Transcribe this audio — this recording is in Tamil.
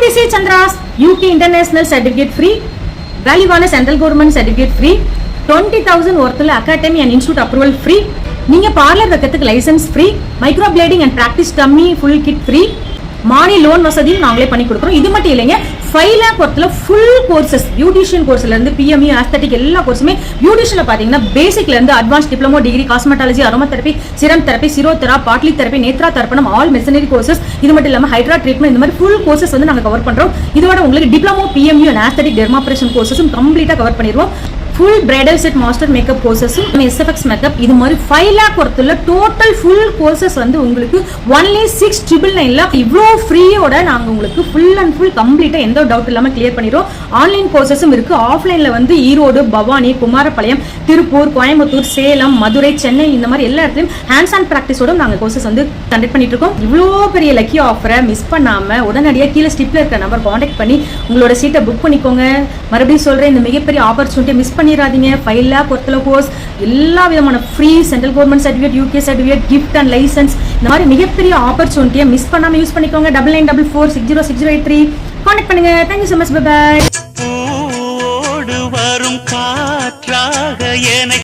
OPC Chandras UK International Certificate free, வேல்யூவான சென்ட்ரல் கவர்மெண்ட் சர்டிஃபிகேட் ஃப்ரீ, 20,000 ஒர்த்தில் academy and institute approval free, நீங்க பார்லர் வைக்கிறதுக்கு licence free, micro blading and practice dummy full kit free, money loan வசதியும் நாங்களே பண்ணி கொடுக்குறோம். இது மட்டும் இல்லைங்க, 5 lakh ஒர்த்தில் ஃபுல் கோர்சஸ், பியூட்டிஷியன் கோர்ஸ்ல இருந்து PMU ஆஸ்தட்டிக் எல்லா கோர்ஸுமே, பியூட்டிஷியன்ல பாத்தீங்கன்னா பேசிக்ல இருந்து advance diploma degree, cosmetology, aroma therapy, serum therapy, shirodhara, potli therapy, netra tarpanam, all machinery courses, இது மட்டும் இல்லாம ஹைட்ரா ட்ரீட்மெண்ட், இந்த மாதிரி ஃபுல் கோர்சஸ் வந்து நாங்க கவர் பண்றோம். இதோட உங்களுக்கு diploma PMU and aesthetic dermabrasion கோர்சஸும் கம்ப்ளீட்டா கவர் பண்ணிடுவோம். Full bridal set master makeup கோர்சஸும் SFX மேக்கப், இது மாதிரி 5 lakh ஒர்த்துல டோட்டல் ஃபுல் கோர்சஸ் வந்து உங்களுக்கு ஒன்லி 6,999ல இவ்வளோ ஃப்ரீயோட நாங்க உங்களுக்கு ஃபுல் அண்ட் ஃபுல் கம்ப்ளீட்டா எந்த டவுட் இல்லாம கிளியர் பண்ணிடுவோம். ஆன்லைன் கோர்சஸும் இருக்கு. ஆஃப்லைன்ல வந்து ஈரோடு, பவானி, குமாரபாளையம், திருப்பூர், கோயம்புத்தூர், சேலம், மதுரை, சென்னை, இந்த மாதிரி எல்லா இடத்துலயும் ஹேண்ட்ஸ் ஆன் பிராக்டிஸோட நாங்க கோர்சஸ் வந்து கண்டக்ட் பண்ணிட்டு இருக்கோம். இவ்வளோ பெரிய லக்கி ஆஃபரை மிஸ் பண்ணாம உடனடியாக கீழே ஸ்டிப்ல இருக்கிற நம்பர் கான்டாக்ட் பண்ணி உங்களோட சீட்டை புக் பண்ணிக்கோங்க. மறுபடியும் சொல்றேன், இந்த மிகப்பெரிய ஆப்பர்ச்சுனிட்டியை மிஸ் பண்ணிடாதீங்க. 5 lakh ஒர்த்தில் கோர்ஸ், எல்லா விதமான free, central government certificate, UK certificate, gift and license, இந்த மாதிரி மிகப்பெரிய ஆப்பர்ச்சுனிட்டியை மிஸ் பண்ணாம யூஸ் பண்ணிக்கோங்க. 9944606083 கான்டாக்ட் பண்ணுங்க. Thank you so much. Bye bye.